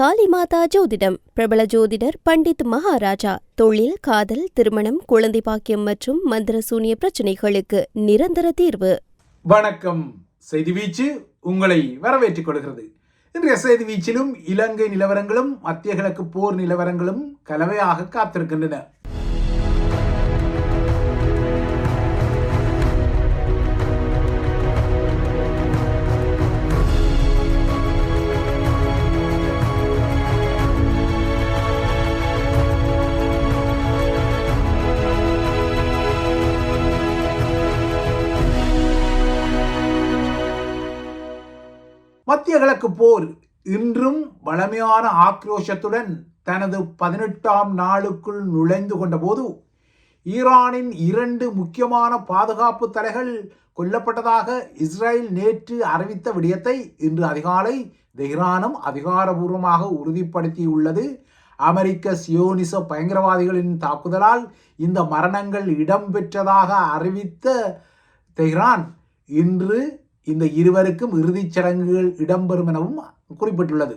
காளிமாதா ஜோதிடம். பிரபல ஜோதிடர் பண்டித் மகாராஜா. தொழில், காதல், திருமணம், குழந்தை பாக்கியம் மற்றும் மந்திர சூனிய பிரச்சனைகளுக்கு நிரந்தர தீர்வு. வணக்கம். செய்தி வீச்சு உங்களை வரவேற்றுக் கொள்கிறது. இன்றைய செய்தி வீச்சிலும் இலங்கை நிலவரங்களும் மத்திய கிழக்கு போர் நிலவரங்களும் கலவையாக காத்திருக்கின்றன. மத்திய கிழக்கு போர் இன்றும் வலிமையான ஆக்ரோஷத்துடன் தனது 18ஆம் நாளுக்குள் நுழைந்து கொண்ட போது ஈரானின் 2 முக்கியமான பாதுகாப்பு தலைகள் கொல்லப்பட்டதாக இஸ்ரேல் நேற்று அறிவித்த விடயத்தை இன்று அதிகாலை தெஹ்ரானும் அதிகாரபூர்வமாக உறுதிப்படுத்தியுள்ளது. அமெரிக்க சியோனிச பயங்கரவாதிகளின் தாக்குதலால் இந்த மரணங்கள் இடம்பெற்றதாக அறிவித்த தெஹ்ரான் இன்று இந்த இருவருக்கும் இறுதிச் சடங்குகள் இடம்பெறும் எனவும் குறிப்பிட்டுள்ளது.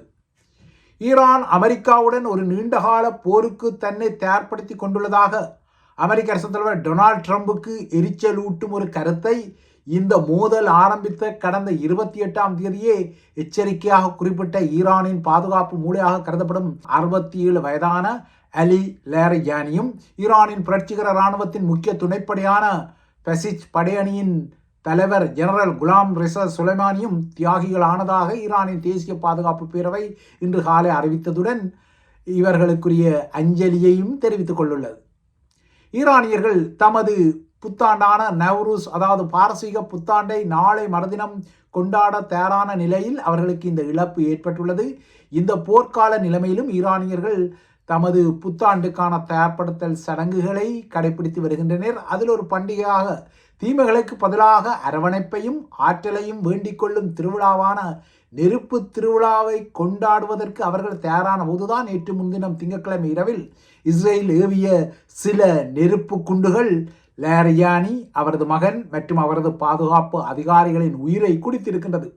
ஈரான் அமெரிக்காவுடன் ஒரு நீண்டகால போருக்கு தன்னை தயார்படுத்தி கொண்டுள்ளதாக அமெரிக்க அரசு தலைவர் டொனால்ட் ட்ரம்புக்கு எரிச்சலூட்டும் ஒரு கருத்தை இந்த மோதல் ஆரம்பித்த கடந்த 28ஆம் தேதியே எச்சரிக்கையாக குறிப்பிட்ட ஈரானின் பாதுகாப்பு மூளையாக கருதப்படும் 67 வயதான அலி லேரிஜானியும் ஈரானின் புரட்சிகர இராணுவத்தின் முக்கிய துணைப்படையான பசிச் படையணியின் தலைவர் ஜெனரல் குலாம் ரெசா சுலைமானியும் தியாகிகளானதாக ஈரானின் தேசிய பாதுகாப்பு பேரவை இன்று காலை அறிவித்ததுடன் இவர்களுக்குரிய அஞ்சலியையும் தெரிவித்துக் கொண்டுள்ளது. ஈரானியர்கள் தமது புத்தாண்டான நவ்ரூஸ், அதாவது பாரசீக புத்தாண்டை நாளை மறுதினம் கொண்டாட தயாரான நிலையில் அவர்களுக்கு இந்த இழப்பு ஏற்பட்டுள்ளது. இந்த போர்க்கால நிலைமையிலும் ஈரானியர்கள் தமது புத்தாண்டுக்கான தயார்படுத்தல் சடங்குகளை கடைபிடித்து வருகின்றனர். அதில் ஒரு பண்டிகையாக தீமைகளுக்கு பதிலாக அரவணைப்பையும் ஆற்றலையும் வேண்டிக் கொள்ளும் திருவிழாவான நெருப்பு திருவிழாவை கொண்டாடுவதற்கு அவர்கள் தயாரான போதுதான் நேற்று முன்தினம் திங்கட்கிழமை இரவில் இஸ்ரேல் ஏவிய சில நெருப்பு குண்டுகள் லேரியானி, அவரது மகன் மற்றும் அவரது பாதுகாப்பு அதிகாரிகளின் உயிரை குடித்திருக்கின்றது.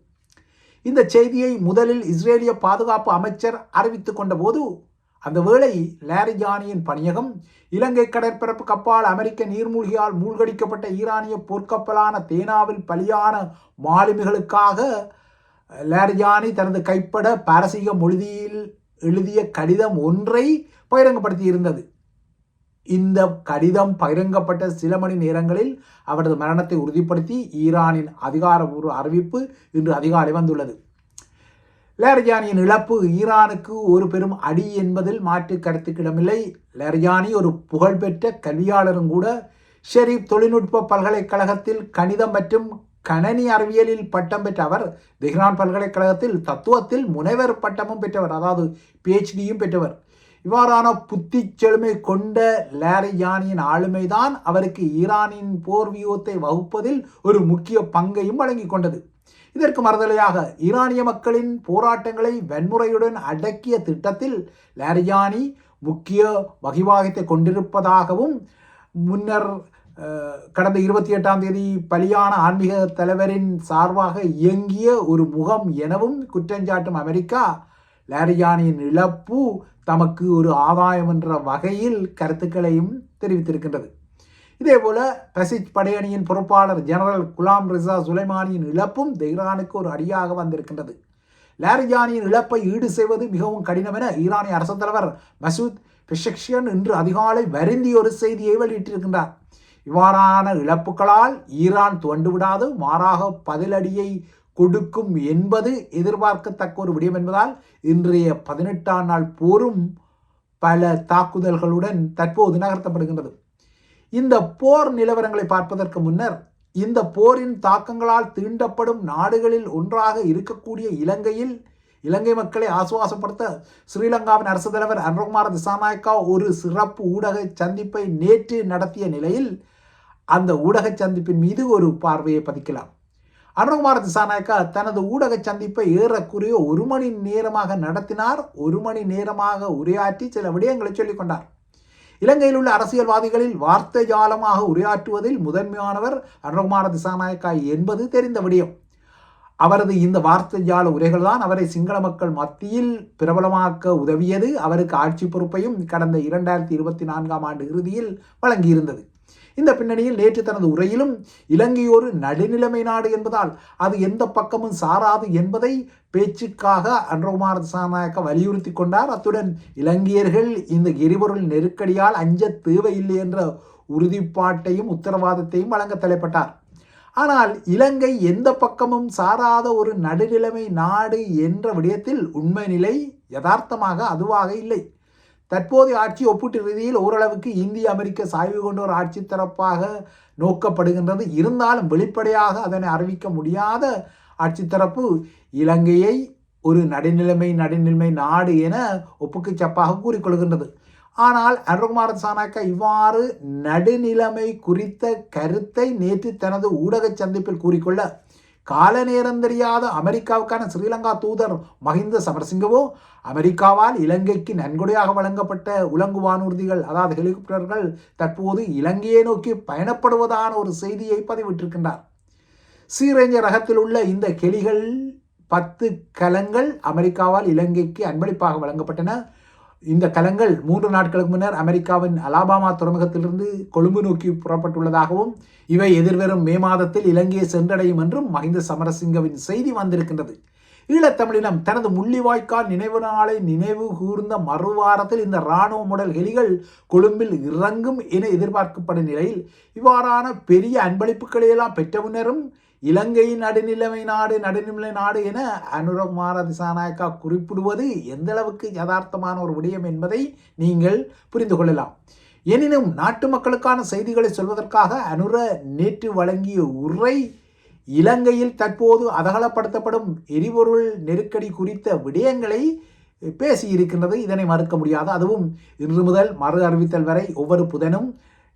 இந்த செய்தியை முதலில் இஸ்ரேலிய பாதுகாப்பு அமைச்சர் அறிவித்துக் கொண்ட போது அந்த வேளை லேரிஜானியின் பணியகம் இலங்கை கடற்பரப்பு கப்பால் அமெரிக்க நீர்மூழ்கியால் மூழ்கடிக்கப்பட்ட ஈரானிய போர்க்கப்பலான தேனாவில் பலியான மாலுமிகளுக்காக லேரிஜானி தனது கைப்பட பாரசீக மொழியில் எழுதிய கடிதம் ஒன்றை பகிரங்கப்படுத்தி இருந்தது. இந்த கடிதம் பகிரங்கப்பட்ட சில மணி நேரங்களில் அவரது மரணத்தை உறுதிப்படுத்தி ஈரானின் அதிகாரப்பூர்வ அறிவிப்பு இன்று அதிகாலை வந்துள்ளது. லேரிஜானியின் இழப்பு ஈரானுக்கு ஒரு பெரும் அடி என்பதில் மாற்று கருத்துக்கிடமில்லை. லேரிஜானி ஒரு புகழ்பெற்ற கல்வியாளரும் கூட. ஷெரீப் தொழில்நுட்ப பல்கலைக்கழகத்தில் கணிதம் மற்றும் கணனி அறிவியலில் பட்டம் பெற்ற அவர் தெஹ்ரான் பல்கலைக்கழகத்தில் தத்துவத்தில் முனைவர் பட்டமும் பெற்றவர், அதாவது PhDயும் பெற்றவர். இவ்வாறான புத்தி செழுமை கொண்ட லேரிஜானியின் ஆளுமைதான் அவருக்கு ஈரானின் போர் வியூகத்தை வகுப்பதில் ஒரு முக்கிய பங்கையும் வழங்கி கொண்டது. இதற்கு மறுதலையாக ஈரானிய மக்களின் போராட்டங்களை வன்முறையுடன் அடக்கிய திட்டத்தில் லேரிஜானி முக்கிய வகிவாகத்தை கொண்டிருப்பதாகவும் முன்னர் கடந்த 28ஆம் தேதி பலியான ஆன்மீக தலைவரின் சார்பாக இயங்கிய ஒரு முகம் எனவும் குற்றஞ்சாட்டும் அமெரிக்கா லேரிஜானியின் இழப்பு தமக்கு ஒரு ஆதாயம் என்ற வகையில் கருத்துக்களையும் தெரிவித்திருக்கின்றது. இதேபோல பசிச் படையணியின் பொறுப்பாளர் ஜெனரல் குலாம் ரெசா சுலைமானியின் இழப்பும் தெஹ்ரானுக்கு ஒரு அடியாக வந்திருக்கின்றது. லேரிஜானியின் இழப்பை ஈடு செய்வது மிகவும் கடினம் என ஈரானிய அரசு தலைவர் மசூத் பெஷக்ஷியன் இன்று அதிகாலை வருந்தி ஒரு செய்தியை வெளியிட்டிருக்கின்றார். இவ்வாறான இழப்புகளால் ஈரான் துவண்டுவிடாது, மாறாக பதிலடியை கொடுக்கும் என்பது எதிர்பார்க்கத்தக்க ஒரு விடயம் என்பதால் இன்றைய 18ஆம் நாள் போரும் பல தாக்குதல்களுடன் தற்போது நகர்த்தப்படுகின்றது. இந்த போர் நிலவரங்களை பார்ப்பதற்கு முன்னர் இந்த போரின் தாக்கங்களால் தீண்டப்படும் நாடுகளில் ஒன்றாக இருக்கக்கூடிய இலங்கை மக்களை ஆசுவாசப்படுத்த ஸ்ரீலங்காவின் அரசு தலைவர் அனுரகுமார திசாநாயக்கா ஒரு சிறப்பு ஊடக சந்திப்பை நேற்று நடத்திய நிலையில் அந்த ஊடக சந்திப்பின் மீது ஒரு பார்வையை பதிக்கலாம். அனுரகுமார திசாநாயக்கா தனது ஊடக சந்திப்பை ஏறக்குறைய 1 மணி நேரமாக நடத்தினார். 1 மணி நேரமாக உரையாற்றி சில விடயங்களை சொல்லிக் கொண்டார். இலங்கையில் உள்ள அரசியல்வாதிகளில் வார்த்தை ஜாலமாக உரையாற்றுவதில் முதன்மையானவர் அனுரகுமார திசாநாயக்கா என்பது தெரிந்த விடயம். அவரது இந்த வார்த்தைஜால உரைகள் தான் அவரை சிங்கள மக்கள் மத்தியில் பிரபலமாக்க உதவியது. அவருக்கு ஆட்சி பொறுப்பையும் கடந்த 2024ஆம் ஆண்டு இறுதியில் வழங்கியிருந்தது. இந்த பின்னணியில் நேற்று தனது உரையிலும் இலங்கை ஒரு நடுநிலைமை நாடு என்பதால் அது எந்த பக்கமும் சாராது என்பதை பேச்சுக்காக அனுரகுமார திசாநாயக்க வலியுறுத்தி கொண்டார். அத்துடன் இலங்கையர்கள் இந்த எரிபொருள் நெருக்கடியால் அஞ்ச தேவையில்லை என்ற உறுதிப்பாட்டையும் உத்தரவாதத்தையும் வழங்க தலைப்பட்டார். ஆனால் இலங்கை எந்த பக்கமும் சாராத ஒரு நடுநிலைமை நாடு என்ற விடயத்தில் உண்மை நிலை யதார்த்தமாக அதுவாக இல்லை. தற்போதைய ஆட்சி ஒப்பீட்டு ரீதியில் ஓரளவுக்கு இந்திய அமெரிக்க சாய்வு கொண்ட ஒரு ஆட்சி தரப்பாக நோக்கப்படுகின்றது. இருந்தாலும் வெளிப்படையாக அதனை அறிவிக்க முடியாத ஆட்சி தரப்பு இலங்கையை ஒரு நடுநிலைமை நாடு என ஒப்புக்கு சப்பாக கூறிக்கொள்கின்றது. ஆனால் அனுரகுமார திசாநாயக்க இவ்வாறு நடுநிலைமை குறித்த கருத்தை நேற்று தனது ஊடக சந்திப்பில் கூறிக்கொள்ள கால நேரம் தெரியாத அமெரிக்காவுக்கான ஸ்ரீலங்கா தூதர் மஹிந்த சமரசிங்கவோ அமெரிக்காவால் இலங்கைக்கு நன்கொடையாக வழங்கப்பட்ட உலங்கு வானூர்திகள் அதாவது ஹெலிகாப்டர்கள் தற்போது இலங்கையை நோக்கி பயணப்படுவதான ஒரு செய்தியை பதிவிட்டிருக்கின்றார். சீரேஞ்ச ரகத்தில் உள்ள இந்த ஹெலிகள் 10 கலங்கள் அமெரிக்காவால் இலங்கைக்கு அன்பளிப்பாக வழங்கப்பட்டன. இந்த கலங்கள் 3 நாட்களுக்கு முன்னர் அமெரிக்காவின் அலாபாமா துறைமுகத்திலிருந்து கொழும்பு நோக்கி புறப்பட்டுள்ளதாகவும் இவை எதிர்வரும் மே மாதத்தில் இலங்கையை சென்றடையும் என்றும் மஹிந்த சமரசிங்கவின் செய்தி வந்திருக்கின்றது. ஈழத்தமிழினம் தனது முள்ளிவாய்க்கால் நினைவு நாளை நினைவு கூர்ந்த மறுவாரத்தில் இந்த இராணுவ மாடல் ஹெலிகள் கொழும்பில் இறங்கும் என எதிர்பார்க்கப்படும் நிலையில் இவ்வாறான பெரிய அன்பளிப்புகளையெல்லாம் பெற்ற முன்னரும் இலங்கையின் நடுநிலைமை நாடு என அனுரகுமார திசாநாயக்கா குறிப்பிடுவது எந்த அளவுக்கு யதார்த்தமான ஒரு விடயம் என்பதை நீங்கள் புரிந்து கொள்ளலாம். எனினும் நாட்டு மக்களுக்கான செய்திகளை சொல்வதற்காக அனுர நேற்று வழங்கிய உரை இலங்கையில் தற்போது அதகலப்படுத்தப்படும் எரிபொருள் நெருக்கடி குறித்த விடயங்களை பேசியிருக்கின்றது. இதனை மறுக்க முடியாது. அதுவும் இன்று முதல் மறு அறிவித்தல் வரை ஒவ்வொரு புதனும்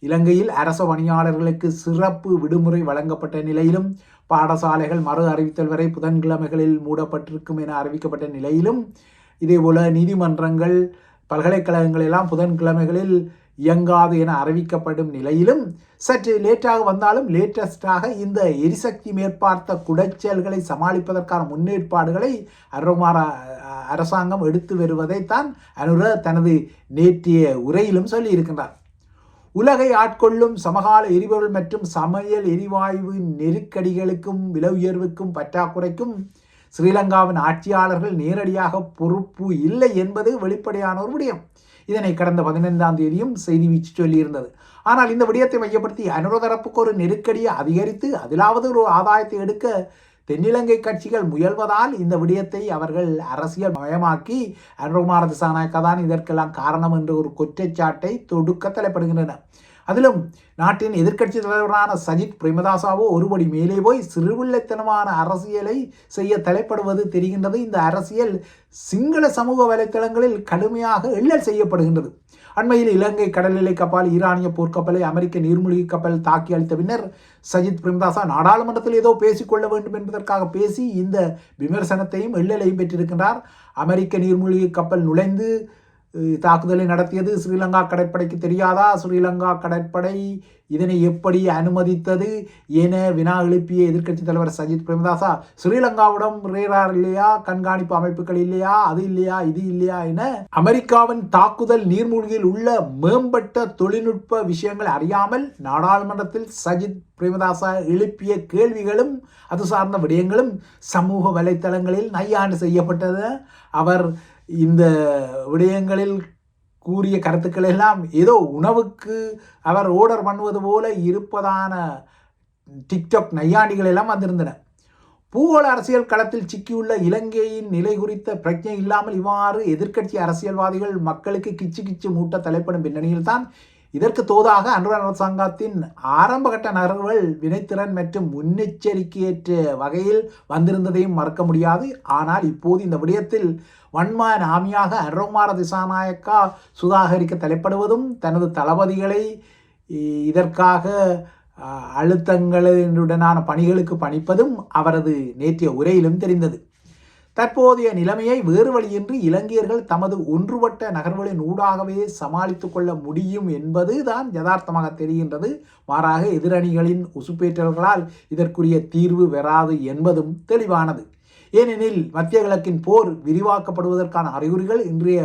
இலங்கையில் அரச பணியாளர்களுக்கு சிறப்பு விடுமுறை வழங்கப்பட்ட நிலையிலும் பாடசாலைகள் மறு அறிவித்தல் வரை புதன்கிழமைகளில் மூடப்பட்டிருக்கும் என அறிவிக்கப்பட்ட நிலையிலும் இதேபோல நீதிமன்றங்கள் பல்கலைக்கழகங்கள் எல்லாம் புதன்கிழமைகளில் இயங்காது என அறிவிக்கப்படும் நிலையிலும் சற்று லேட்டாக வந்தாலும் லேட்டஸ்டாக இந்த எரிசக்தி மேற்பார்த்த குடைச்சல்களை சமாளிப்பதற்கான முன்னேற்பாடுகளை அனுரகுமார அரசாங்கம் எடுத்து வருவதைத்தான் அனுர தனது நேற்றைய உரையிலும் சொல்லி இருக்கின்றார். உலகை ஆட்கொள்ளும் சமகால எரிபொருள் மற்றும் சமையல் எரிவாயு நெருக்கடிகளுக்கும் விலை உயர்வுக்கும் பற்றாக்குறைக்கும் ஸ்ரீலங்காவின் ஆட்சியாளர்கள் நேரடியாக பொறுப்பு இல்லை என்பது வெளிப்படையான ஒரு விடயம். இதனை கடந்த 15ஆம் தேதியும் செய்தி வீச்சு சொல்லியிருந்தது. ஆனால் இந்த விடயத்தை மையப்படுத்தி அனுர தரப்புக்கு ஒரு நெருக்கடியை அதிகரித்து அதிலாவது ஒரு ஆதாயத்தை எடுக்க தென்னிலங்கை கட்சிகள் முயல்வதால் இந்த விடயத்தை அவர்கள் அரசியல் மயமாக்கி அனுரகுமார திசாநாயக்கா தான் இதற்கெல்லாம் காரணம் என்ற ஒரு குற்றச்சாட்டை தொடுக்க தலைப்படுகின்றன. அதிலும் நாட்டின் எதிர்க்கட்சி தலைவரான சஜித் பிரேமதாசாவோ ஒருபடி மேலே போய் சிறுவில்லைத்தனமான அரசியலை செய்ய தலைப்படுவது தெரிகின்றது. இந்த அரசியல் சிங்கள சமூக வலைத்தளங்களில் கடுமையாக எள்ளல் செய்யப்படுகின்றது. அண்மையில் இலங்கை கடல் எல்லை கப்பல் ஈரானிய போர்க்கப்பலை அமெரிக்க நீர்மூழ்கி கப்பல் தாக்கி அளித்த பின்னர் சஜித் பிரேமதாசா நாடாளுமன்றத்தில் ஏதோ பேசிக்கொள்ள வேண்டும் என்பதற்காக பேசி இந்த விமர்சனத்தையும் எள்ளலையும் பெற்றிருக்கின்றார். அமெரிக்க நீர்மூழ்கி கப்பல் நுழைந்து தாக்குதலை நடத்தியது ஸ்ரீலங்கா கடற்படைக்கு தெரியாதா? ஸ்ரீலங்கா கடற்படை இதனை எப்படி அனுமதித்தது என வினா எழுப்பிய எதிர்க்கட்சி தலைவர் சஜித் பிரேமதாசா ஸ்ரீலங்காவிடம் ரேடார் இல்லையா, கண்காணிப்பு அமைப்புகள் இல்லையா, அது இல்லையா, இது இல்லையா என அமெரிக்காவின் தாக்குதல் நீர்மூழ்கியில் உள்ள மேம்பட்ட தொழில்நுட்ப விஷயங்கள் அறியாமல் நாடாளுமன்றத்தில் சஜித் பிரேமதாசா எழுப்பிய கேள்விகளும் அது சார்ந்த விடயங்களும் சமூக வலைத்தளங்களில் நையாண்டு செய்யப்பட்டது. அவர் இந்த விடயங்களில் கூறிய கருத்துக்கள் எல்லாம் ஏதோ உணவுக்கு அவர் ஆர்டர் பண்ணுவது போல இருப்பதான டிக்டாக் நையாண்டிகள் எல்லாம் வந்திருந்தன. பூகோள அரசியல் களத்தில் சிக்கியுள்ள இலங்கையின் நிலை குறித்த பிரச்சனை இல்லாமல் இவ்வாறு எதிர்க்கட்சி அரசியல்வாதிகள் மக்களுக்கு கிச்சு மூட்ட தலைப்படும் பின்னணியில் தான் இதற்கு தோதாக அனுர அரசாங்கத்தின் ஆரம்பகட்ட நகர்வுகள் வினைத்திறன் மற்றும் முன்னெச்சரிக்கையற்ற வகையில் வந்திருந்ததையும் மறக்க முடியாது. ஆனால் இப்போது இந்த விடயத்தில் வன்ம ஆமியாக அனுரகுமார திசாநாயக்கா சுதாகரிக்க தலைப்படுவதும் தனது தளபதிகளை இதற்காக அழுத்தங்களுடனான பணிகளுக்கு பணிப்பதும் அவரது நேற்றைய உரையிலும் தெரிந்தது. தற்போதைய நிலைமையை வேறு வழியின்றி இலங்கையர்கள் தமது ஒன்றுபட்ட நகர்வுகளின் ஊடாகவே சமாளித்துக் கொள்ள முடியும் என்பது தான் யதார்த்தமாக தெரிகின்றது. மாறாக எதிரணிகளின் உசுப்பேற்றல்களால் இதற்குரிய தீர்வு வராது என்பதும் தெளிவானது. ஏனெனில் மத்திய கிழக்கின் போர் விரிவாக்கப்படுவதற்கான அறிகுறிகள் இன்றைய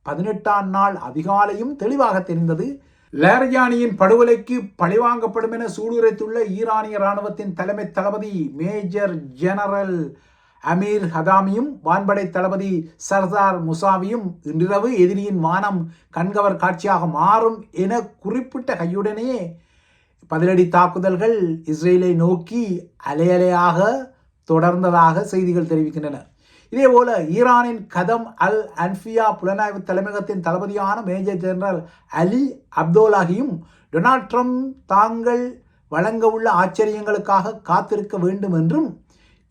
18ஆம் நாள் அதிகாலையும் தெளிவாக தெரிந்தது. லாரிஜானியின் படுகொலைக்கு பழிவாங்கப்படும் என சூளுரைத்துள்ள ஈரானிய இராணுவத்தின் தலைமை தளபதி மேஜர் ஜெனரல் அமீர் ஹதாமியும் வான்படை தளபதி சர்தார் முசாவியும் இன்றிரவு எதிரியின் வானம் கண்கவர் காட்சியாக மாறும் என குறிப்பிட்ட கையுடனே பதிலடி தாக்குதல்கள் இஸ்ரேலை நோக்கி அலையலையாக தொடர்ந்ததாக செய்திகள் தெரிவிக்கின்றன. இதேபோல ஈரானின் கதம் அல் அன்ஃபியா புலனாய்வு தலைமையகத்தின் தளபதியான மேஜர் ஜெனரல் அலி அப்தோலாகியும் டொனால்ட் ட்ரம்ப் தாங்கள் வழங்க உள்ள ஆச்சரியங்களுக்காக காத்திருக்க வேண்டும் என்றும்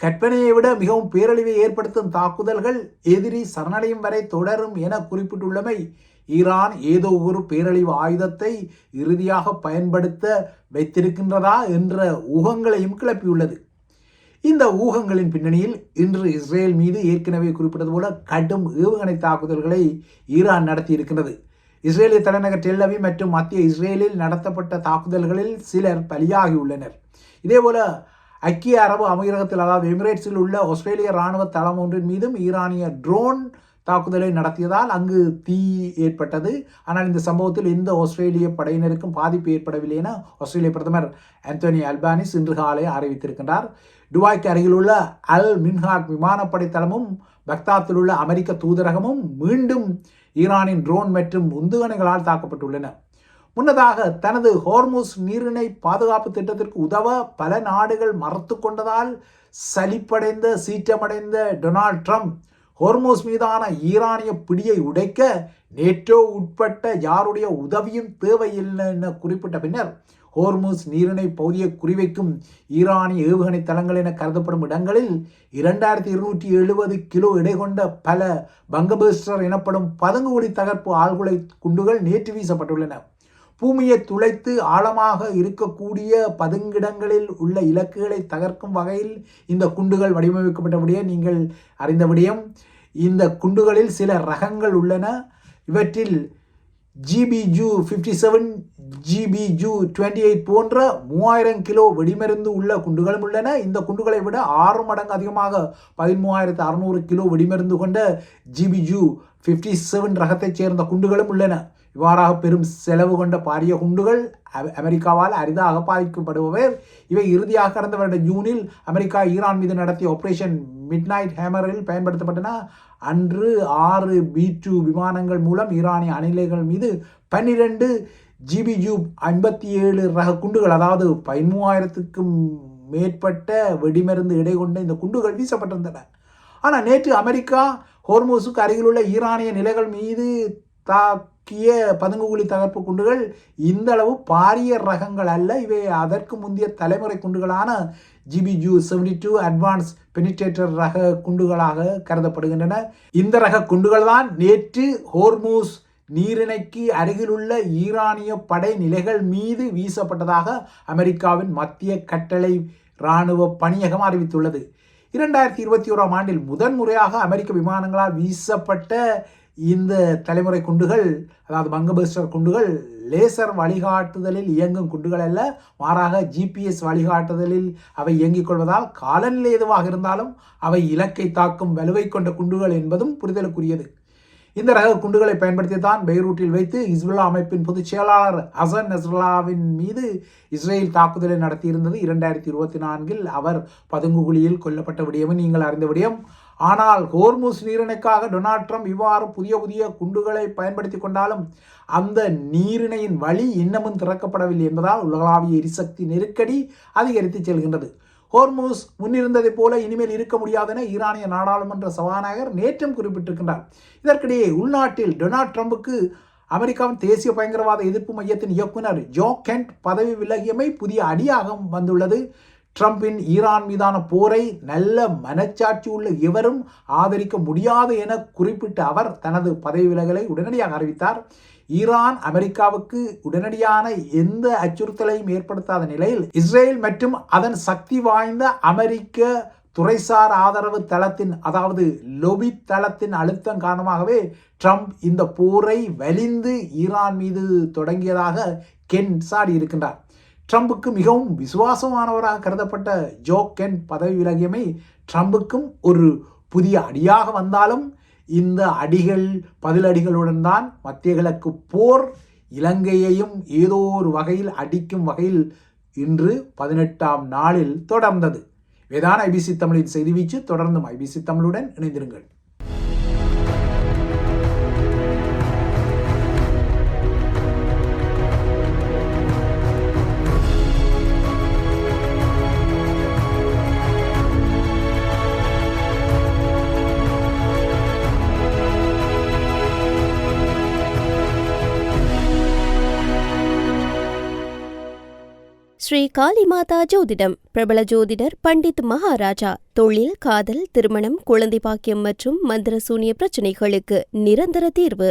கற்பனையை விட மிகவும் பேரழிவை ஏற்படுத்தும் தாக்குதல்கள் எதிரி சரணடையும் வரை தொடரும் என குறிப்பிட்டுள்ளமை ஈரான் ஏதோ ஒரு பேரழிவு ஆயுதத்தை இறுதியாக பயன்படுத்த வைத்திருக்கின்றதா என்ற ஊகங்களையும் கிளப்பியுள்ளது. இந்த ஊகங்களின் பின்னணியில் இன்று இஸ்ரேல் மீது ஏற்கனவே குறிப்பிட்டது போல கடும் ஏவுகணை தாக்குதல்களை ஈரான் நடத்தியிருக்கின்றது. இஸ்ரேலிய தலைநகர் டெல் அவீவ் மற்றும் மத்திய இஸ்ரேலில் நடத்தப்பட்ட தாக்குதல்களில் சிலர் பலியாகியுள்ளனர். இதேபோல ஐக்கிய அரபு அமீரகத்தில் அதாவது எமிரேட்ஸில் உள்ள ஆஸ்திரேலிய இராணுவ தளம் ஒன்றின் மீதும் ஈரானிய ட்ரோன் தாக்குதலை நடத்தியதால் அங்கு தீ ஏற்பட்டது. ஆனால் இந்த சம்பவத்தில் எந்த ஆஸ்திரேலிய படையினருக்கும் பாதிப்பு ஏற்படவில்லை என ஆஸ்திரேலிய பிரதமர் ஆந்தோனி அல்பானிஸ் இன்று காலை அறிவித்திருக்கின்றார். துபாய்க்கு அருகில் உள்ள அல் மின்ஹாக் விமானப்படை தளமும் பக்தாத்தில் உள்ள அமெரிக்க தூதரகமும் மீண்டும் ஈரானின் ட்ரோன் மற்றும் உந்துகணைகளால் தாக்கப்பட்டுள்ளன. முன்னதாக தனது ஹோர்முஸ் நீரிணை பாதுகாப்பு திட்டத்திற்கு உதவ பல நாடுகள் மறுத்து கொண்டதால் சீற்றமடைந்த டொனால்ட் ட்ரம்ப் ஹோர்முஸ் மீதான ஈரானிய பிடியை உடைக்க நேட்டோ உட்பட்ட யாருடைய உதவியும் தேவையில்லை என குறிப்பிட்ட பின்னர் ஹோர்முஸ் நீரிணை பகுதியை குறிவைக்கும் ஈரானிய ஏவுகணை தளங்கள் என கருதப்படும் இடங்களில் 2270 கிலோ எடை கொண்ட பல பங்கபஸ்டர் எனப்படும் பதுங்குகுழி தகர்ப்பு ஆழ்குலை குண்டுகள் நேற்று வீசப்பட்டுள்ளன. பூமியை துளைத்து ஆழமாக இருக்கக்கூடிய பதுங்கிடங்களில் உள்ள இலக்குகளை தகர்க்கும் வகையில் இந்த குண்டுகள் வடிவமைக்கப்பட்டபடியே நீங்கள் அறிந்த விடயம். இந்த குண்டுகளில் சில ரகங்கள் உள்ளன. இவற்றில் GBU 57, GBU 28 போன்ற 3000 கிலோ வெடிமருந்து உள்ள குண்டுகளும் உள்ளன. இந்த குண்டுகளை விட 6 மடங்கு அதிகமாக 13600 கிலோ வெடிமருந்து கொண்ட GBU 57 ரகத்தைச் சேர்ந்த குண்டுகளும் உள்ளன. இவ்வாறாக பெரும் செலவு கொண்ட பாரிய குண்டுகள் அமெரிக்காவால் அரிதாக பாதிக்கப்படுபவை. இவை இறுதியாக கடந்த வருட ஜூனில் அமெரிக்கா ஈரான் மீது நடத்திய ஆபரேஷன் மிட்நைட் ஹேமரில் பயன்படுத்தப்பட்டன. அன்று 6 B-2 விமானங்கள் மூலம் ஈரானிய அணிலைகள் மீது 12 GBU 57 ரக குண்டுகள் அதாவது 13,000க்கும் மேற்பட்ட வெடிமருந்து எடை கொண்ட இந்த குண்டுகள் வீசப்பட்டிருந்தன. ஆனால் நேற்று அமெரிக்கா ஹோர்முஸுக்கு அருகிலுள்ள ஈரானிய நிலைகள் மீது தாக்கிய பதுங்குகுழி தகர்ப்பு குண்டுகள் இந்த அளவு பாரிய ரகங்கள் அல்ல. இவை அதற்கு முந்தைய தலைமுறை குண்டுகளான GBU 72 அட்வான்ஸ் பெனிட்ரேட்டர் ரக குண்டுகளாக கருதப்படுகின்றன. இந்த ரக குண்டுகள் தான் நேற்று ஹோர்முஸ் நீரிணைக்கு அருகிலுள்ள ஈரானிய படை நிலைகள் மீது வீசப்பட்டதாக அமெரிக்காவின் மத்திய கட்டளை இராணுவ பணியகம் அறிவித்துள்ளது. 2021ஆம் ஆண்டில் முதன்முறையாக அமெரிக்க விமானங்களால் வீசப்பட்ட இந்த தலைமுறை குண்டுகள் அதாவது பங்கபஸ்டர் குண்டுகள் லேசர் வழிகாட்டுதலில் இயங்கும் குண்டுகள் அல்ல, மாறாக GPS வழிகாட்டுதலில் அவை இயங்கிக் கொள்வதால் காலநிலை எதுவாக இருந்தாலும் அவை இலக்கை தாக்கும் வலுவை கொண்ட குண்டுகள் என்பதும் புரிதலுக்குரியது. இந்த ரக குண்டுகளை பயன்படுத்தி தான் பெய்ரூட்டில் வைத்து ஹிஸ்புல்லா அமைப்பின் பொதுச் செயலாளர் ஹசன் நஸ்ரல்லாவின் மீது இஸ்ரேல் தாக்குதலை நடத்தியிருந்தது. 2024இல் அவர் பதுங்குகுழியில் கொல்லப்பட்ட விடயமும் நீங்கள் அறிந்த விடயம். ஆனால் ஹோர்முஸ் நீரிணைக்காக டொனால்ட் ட்ரம்ப் இவ்வாறு புதிய குண்டுகளை பயன்படுத்தி கொண்டாலும் அந்த நீரிணையின் வழி இன்னமும் திறக்கப்படவில்லை என்பதால் உலகளாவிய எரிசக்தி நெருக்கடி அதிகரித்து செல்கின்றது. ஹோர்முஸ் முன்னிருந்ததை போல இனிமேல் இருக்க முடியாதென ஈரானிய நாடாளுமன்ற சபாநாயகர் நேற்றும் குறிப்பிட்டிருக்கின்றார். இதற்கிடையே உள்நாட்டில் டொனால்ட் ட்ரம்புக்கு அமெரிக்காவின் தேசிய பயங்கரவாத எதிர்ப்பு மையத்தின் இயக்குனர் ஜோ கென்ட் பதவி விலகியமை புதிய அடியாக வந்துள்ளது. ட்ரம்பின் ஈரான் மீதான போரை நல்ல மனச்சாட்சி உள்ள எவரும் ஆதரிக்க முடியாது என குறிப்பிட்ட அவர் தனது பதவி விலகலை உடனடியாக அறிவித்தார். ஈரான் அமெரிக்காவுக்கு உடனடியான எந்த அச்சுறுத்தலையும் ஏற்படுத்தாத நிலையில் இஸ்ரேல் மற்றும் அதன் சக்தி வாய்ந்த அமெரிக்க துறைசார் ஆதரவு தளத்தின் அதாவது லொபி தளத்தின் அழுத்தம் காரணமாகவே ட்ரம்ப் இந்த போரை வலிந்து ஈரான் மீது தொடங்கியதாக கென் சாடியிருக்கின்றார். ட்ரம்புக்கு மிகவும் விசுவாசமானவராக கருதப்பட்ட ஜோ கென் பதவி விலகியமை ட்ரம்புக்கும் ஒரு புதிய அடியாக வந்தாலும் இந்த அடிகள் பதிலடிகளுடன் தான் மத்திய கிழக்கு போர் இலங்கையையும் ஏதோ ஒரு வகையில் அடிக்கும் வகையில் இன்று 18ஆம் நாளில் தொடர்ந்தது. வேதான ஐபிசி தமிழின் செய்தி வீச்சு தொடர்ந்தும் ஐபிசி தமிழுடன் இணைந்திருங்கள். ஸ்ரீ காளிமாதா ஜோதிடம் பிரபல ஜோதிடர் பண்டித் மகாராஜா. தொழில், காதல், திருமணம், குழந்தை பாக்கியம் மற்றும் மந்திர சூனிய பிரச்சினைகளுக்கு நிரந்தர தீர்வு.